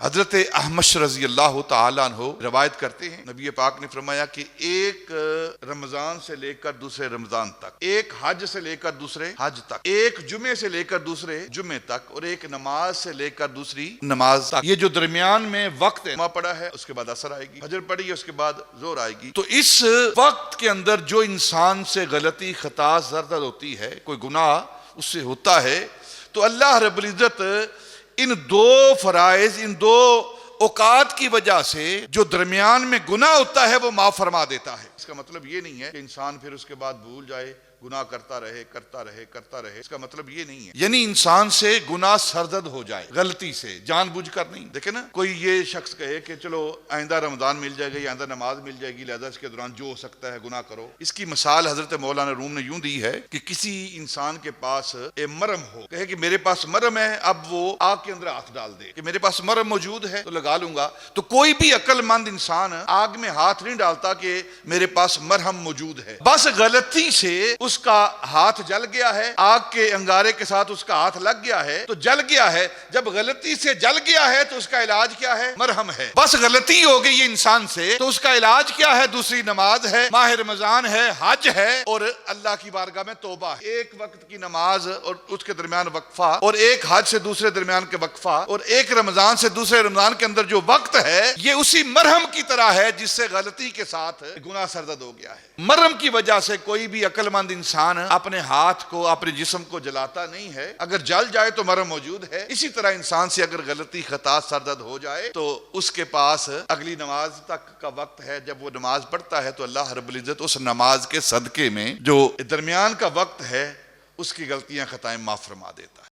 حضرت احمد رضی اللہ تعالیٰ عنہ روایت کرتے ہیں، نبی پاک نے فرمایا کہ ایک رمضان سے لے کر دوسرے رمضان تک، ایک حج سے لے کر دوسرے حج تک، ایک جمعے سے لے کر دوسرے جمعے تک، اور ایک نماز سے لے کر دوسری نماز تک، یہ جو درمیان میں وقت ہے، پڑا ہے اس کے بعد عصر آئے گی، فجر پڑی ہے اس کے بعد ظہر آئے گی، تو اس وقت کے اندر جو انسان سے غلطی خطا زردد ہوتی ہے، کوئی گناہ اس سے ہوتا ہے، تو اللہ رب العزت ان دو فرائض، ان دو اوقات کی وجہ سے جو درمیان میں گناہ ہوتا ہے وہ معاف فرما دیتا ہے۔ اس کا مطلب یہ نہیں ہے کہ انسان پھر اس کے بعد بھول جائے، گناہ کرتا رہے کرتا رہے کرتا رہے، اس کا مطلب یہ نہیں ہے، یعنی انسان سے گناہ سرزد ہو جائے غلطی سے، جان بوجھ کر نہیں۔ دیکھیں نا، کوئی یہ شخص کہے کہ چلو آئندہ رمضان مل جائے گا یا آئندہ نماز مل جائے گی، لہذا اس کے دوران جو ہو سکتا ہے گناہ کرو۔ اس کی مثال حضرت مولانا روم نے یوں دی ہے کہ کسی انسان کے پاس ایک مرہم ہو، کہے کہ میرے پاس مرہم ہے، اب وہ آگ کے اندر ہاتھ ڈال دے کہ میرے پاس مرہم موجود ہے تو لگا لوں گا، تو کوئی بھی عقل مند انسان آگ میں ہاتھ نہیں ڈالتا کہ میرے پاس مرہم موجود ہے، بس غلطی سے اس کا ہاتھ جل گیا ہے، آگ کے انگارے کے ساتھ اس کا ہاتھ لگ گیا ہے تو جل گیا ہے، جب غلطی سے جل گیا ہے تو اس کا علاج کیا ہے؟ مرہم ہے۔ بس غلطی ہو گئی ہے انسان سے تو اس کا علاج کیا ہے؟ دوسری نماز ہے، ماہ رمضان ہے، حج ہے، اور اللہ کی بارگاہ میں توبہ ہے۔ ایک وقت کی نماز اور اس کے درمیان وقفہ، اور ایک حج سے دوسرے درمیان کے وقفہ، اور ایک رمضان سے دوسرے رمضان کے اندر جو وقت ہے، یہ اسی مرہم کی طرح ہے جس سے غلطی کے ساتھ گناہ سرزد ہو گیا ہے۔ مرہم کی وجہ سے کوئی بھی عقل مند انسان اپنے ہاتھ کو، اپنے جسم کو جلاتا نہیں ہے، اگر جل جائے تو مرہم موجود ہے۔ اسی طرح انسان سے اگر غلطی خطا سرزد ہو جائے تو اس کے پاس اگلی نماز تک کا وقت ہے، جب وہ نماز پڑھتا ہے تو اللہ رب العزت اس نماز کے صدقے میں جو درمیان کا وقت ہے اس کی غلطیاں خطائیں معاف فرما دیتا ہے۔